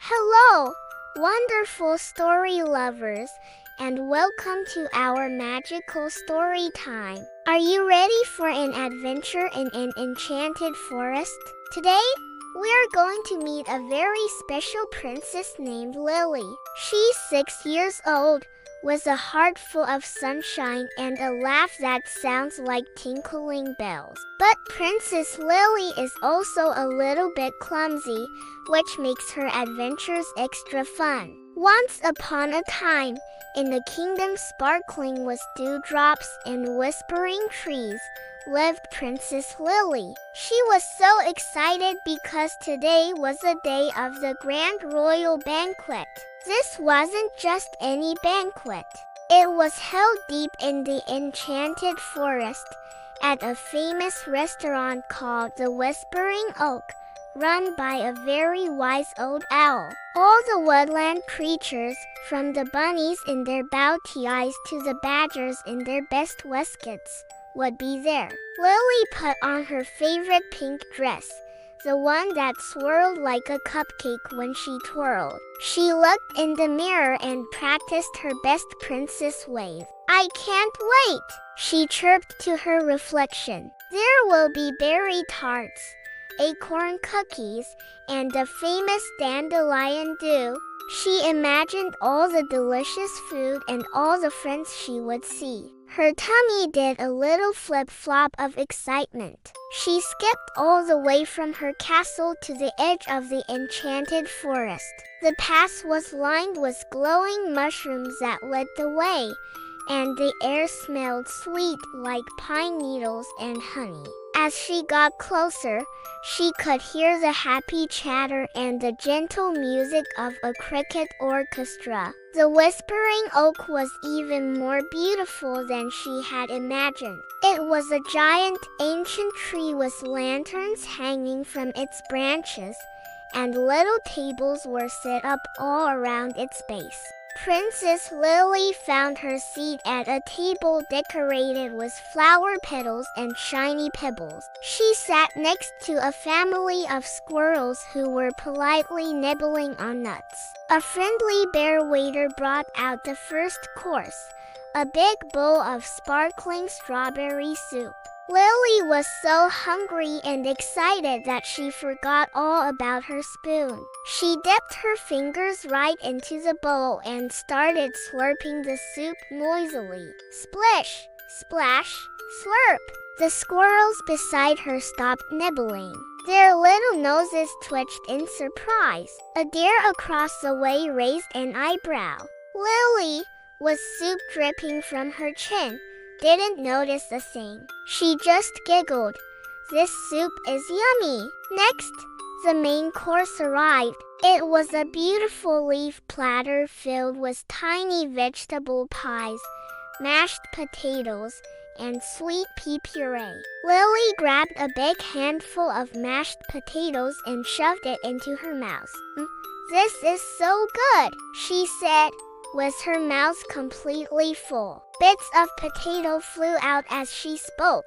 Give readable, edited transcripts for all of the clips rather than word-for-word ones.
Hello, wonderful story lovers, and welcome to our magical story time. Are you ready for an adventure in an enchanted forest? Today, we are going to meet a very special princess named Lily. She's 6 years old, with a heart full of sunshine and a laugh that sounds like tinkling bells. But Princess Lily is also a little bit clumsy, which makes her adventures extra fun. Once upon a time, in the kingdom sparkling with dewdrops and whispering trees, lived Princess Lily. She was so excited because today was the day of the grand royal banquet. This wasn't just any banquet. It was held deep in the enchanted forest at a famous restaurant called the Whispering Oak, run by a very wise old owl. All the woodland creatures, from the bunnies in their bow ties to the badgers in their best waistcoats, would be there. Lily put on her favorite pink dress, the one that swirled like a cupcake when she twirled. She looked in the mirror and practiced her best princess wave. "I can't wait," she chirped to her reflection. "There will be berry tarts, acorn cookies, and the famous dandelion dew." She imagined all the delicious food and all the friends she would see. Her tummy did a little flip-flop of excitement. She skipped all the way from her castle to the edge of the enchanted forest. The path was lined with glowing mushrooms that lit the way, and the air smelled sweet like pine needles and honey. As she got closer, she could hear the happy chatter and the gentle music of a cricket orchestra. The Whispering Oak was even more beautiful than she had imagined. It was a giant, ancient tree with lanterns hanging from its branches, and little tables were set up all around its base. Princess Lily found her seat at a table decorated with flower petals and shiny pebbles. She sat next to a family of squirrels who were politely nibbling on nuts. A friendly bear waiter brought out the first course, a big bowl of sparkling strawberry soup. Lily was so hungry and excited that she forgot all about her spoon. She dipped her fingers right into the bowl and started slurping the soup noisily. Splish, splash, slurp. The squirrels beside her stopped nibbling. Their little noses twitched in surprise. A deer across the way raised an eyebrow. Lily, with soup dripping from her chin, didn't notice a thing. She just giggled. "This soup is yummy." Next, the main course arrived. It was a beautiful leaf platter filled with tiny vegetable pies, mashed potatoes, and sweet pea puree. Lily grabbed a big handful of mashed potatoes and shoved it into her mouth. "This is so good," she said, with her mouth completely full. Bits of potato flew out as she spoke,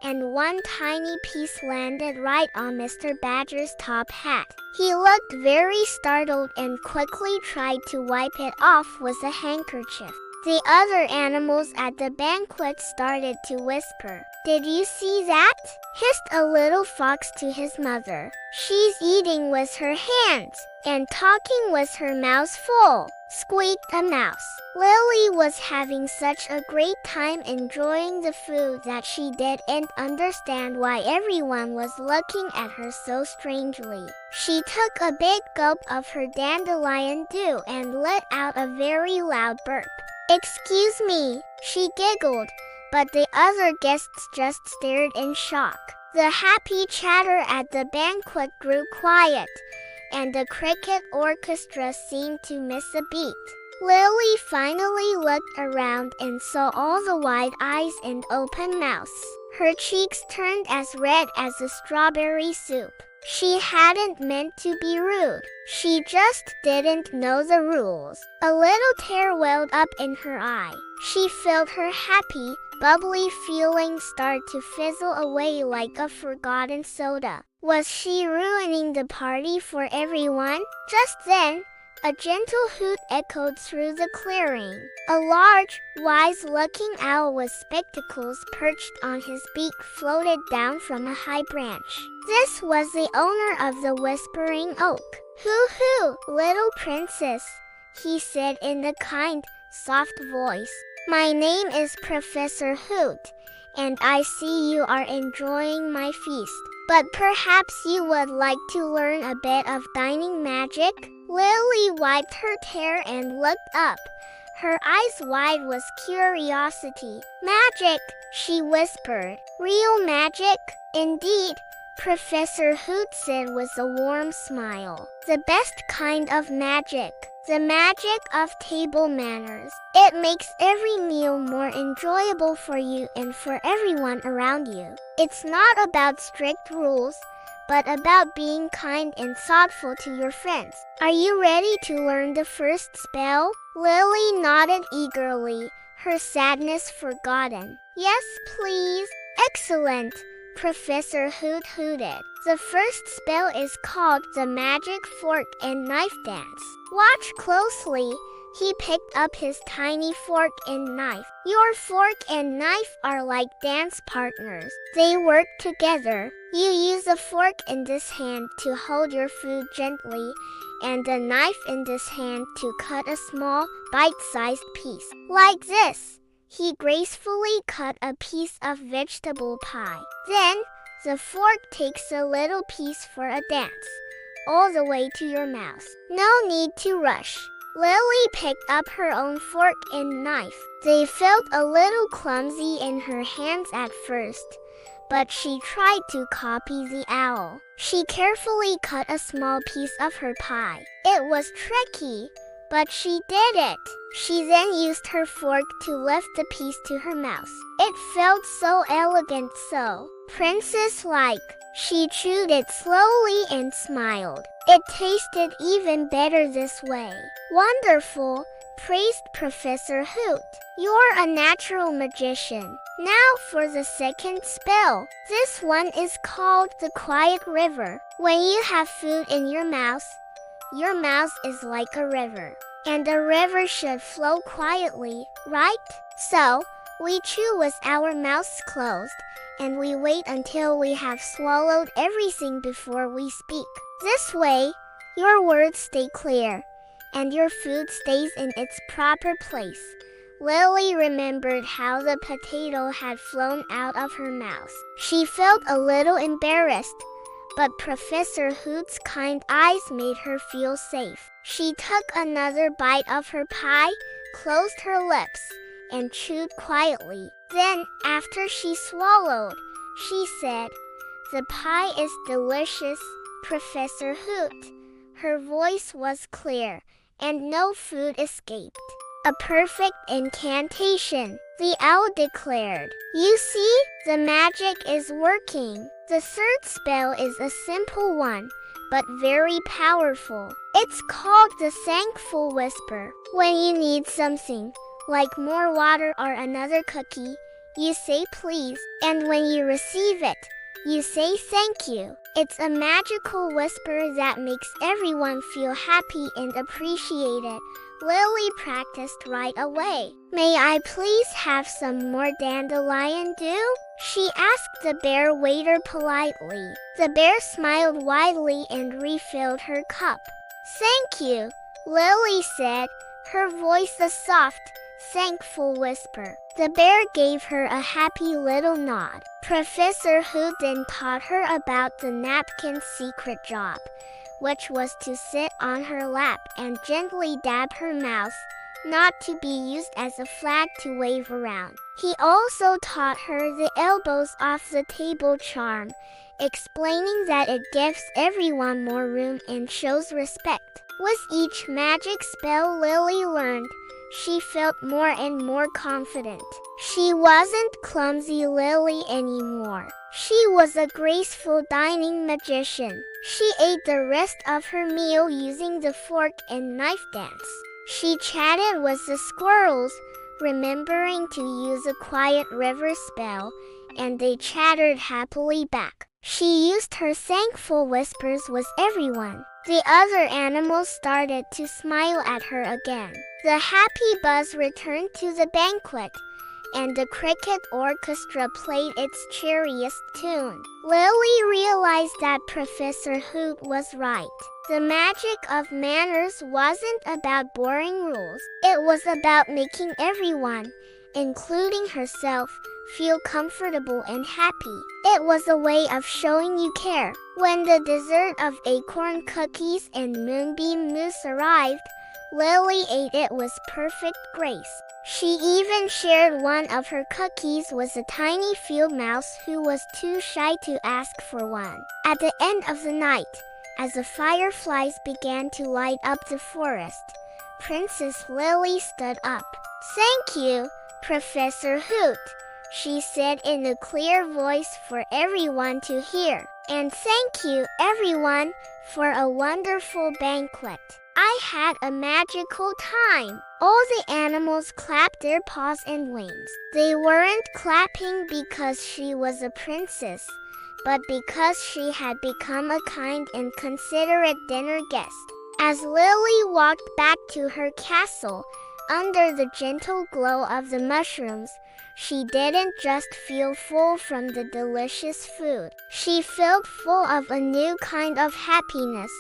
and one tiny piece landed right on Mr. Badger's top hat. He looked very startled and quickly tried to wipe it off with a handkerchief. The other animals at the banquet started to whisper. "Did you see that?" hissed a little fox to his mother. "She's eating with her hands and talking with her mouth full," squeaked a mouse. Lily was having such a great time enjoying the food that she didn't understand why everyone was looking at her so strangely. She took a big gulp of her dandelion dew and let out a very loud burp. "Excuse me," she giggled, but the other guests just stared in shock. The happy chatter at the banquet grew quiet, and the cricket orchestra seemed to miss a beat. Lily finally looked around and saw all the wide eyes and open mouths. Her cheeks turned as red as the strawberry soup. She hadn't meant to be rude. She just didn't know the rules. A little tear welled up in her eye. She felt her happy, bubbly feeling start to fizzle away like a forgotten soda. Was she ruining the party for everyone? Just then, a gentle hoot echoed through the clearing. A large, wise-looking owl with spectacles perched on his beak floated down from a high branch. This was the owner of the Whispering Oak. "Hoo-hoo, little princess," he said in a kind, soft voice. "My name is Professor Hoot, and I see you are enjoying my feast. But perhaps you would like to learn a bit of dining magic?" Lily wiped her hair and looked up, her eyes wide with curiosity. "Magic," she whispered. "Real magic?" "Indeed," Professor Hoot said with a warm smile. "The best kind of magic. The magic of table manners. It makes every meal more enjoyable for you and for everyone around you. It's not about strict rules, but about being kind and thoughtful to your friends. Are you ready to learn the first spell?" Lily nodded eagerly, her sadness forgotten. "Yes, please." "Excellent," Professor Hoot hooted. "The first spell is called the Magic Fork and Knife Dance. Watch closely." He picked up his tiny fork and knife. "Your fork and knife are like dance partners. They work together. You use a fork in this hand to hold your food gently, and a knife in this hand to cut a small, bite-sized piece. Like this." He gracefully cut a piece of vegetable pie. "Then, the fork takes a little piece for a dance, all the way to your mouth. No need to rush." Lily picked up her own fork and knife. They felt a little clumsy in her hands at first, but she tried to copy the owl. She carefully cut a small piece of her pie. It was tricky, but she did it. She then used her fork to lift the piece to her mouth. It felt so elegant, so princess-like. She chewed it slowly and smiled. "It tasted even better this way." "Wonderful," praised Professor Hoot. "You're a natural magician." Now for the second spell. This one is called the Quiet River. When you have food in your mouth is like a river. And a river should flow quietly, right? So, we chew with our mouths closed, and we wait until we have swallowed everything before we speak. This way, your words stay clear, and your food stays in its proper place. Lily remembered how the potato had flown out of her mouth. She felt a little embarrassed, but Professor Hoot's kind eyes made her feel safe. She took another bite of her pie, closed her lips, and chewed quietly. Then, after she swallowed, she said, "The pie is delicious, Professor Hoot." Her voice was clear, and no food escaped. "A perfect incantation," the owl declared. "You see, the magic is working." The third spell is a simple one, but very powerful. It's called the Thankful Whisper. When you need something, like more water or another cookie, you say please, and when you receive it, you say thank you. It's a magical whisper that makes everyone feel happy and appreciated. Lily practiced right away. "May I please have some more dandelion dew?" she asked the bear waiter politely. The bear smiled widely and refilled her cup. "Thank you," Lily said, her voice a soft, thankful whisper. The bear gave her a happy little nod. Professor Hoot then taught her about the napkin's secret job, which was to sit on her lap and gently dab her mouth, not to be used as a flag to wave around. He also taught her the elbows off the table charm, explaining that it gives everyone more room and shows respect. With each magic spell Lily learned, she felt more and more confident. She wasn't clumsy Lily anymore. She was a graceful dining magician. She ate the rest of her meal using the fork and knife dance. She chatted with the squirrels, remembering to use a quiet river spell, and they chattered happily back. she used her thankful whispers with everyone. The other animals started to smile at her again. The happy buzz returned to the banquet, and the cricket orchestra played its cheeriest tune. Lily realized that Professor Hoot was right. The magic of manners wasn't about boring rules. It was about making everyone, including herself, feel comfortable and happy. It was a way of showing you care. When the dessert of acorn cookies and moonbeam mousse arrived, Lily ate it with perfect grace. She even shared one of her cookies with a tiny field mouse who was too shy to ask for one. At the end of the night, as the fireflies began to light up the forest, Princess Lily stood up. "Thank you, Professor Hoot," she said in a clear voice for everyone to hear. "And thank you, everyone, for a wonderful banquet. I had a magical time." All the animals clapped their paws and wings. They weren't clapping because she was a princess, but because she had become a kind and considerate dinner guest. As Lily walked back to her castle, under the gentle glow of the mushrooms, she didn't just feel full from the delicious food. She felt full of a new kind of happiness,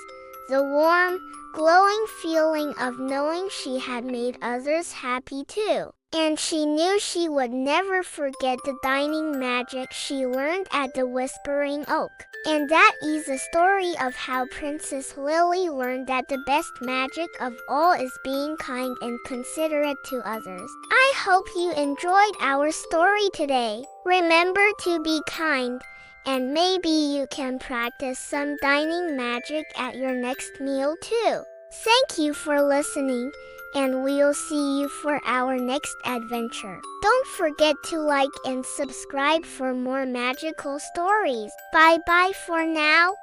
the warm, glowing feeling of knowing she had made others happy too. And she knew she would never forget the dining magic she learned at the Whispering Oak. And that is the story of how Princess Lily learned that the best magic of all is being kind and considerate to others. I hope you enjoyed our story today. Remember to be kind, and maybe you can practice some dining magic at your next meal too. Thank you for listening, and we'll see you for our next adventure. Don't forget to like and subscribe for more magical stories. Bye bye for now.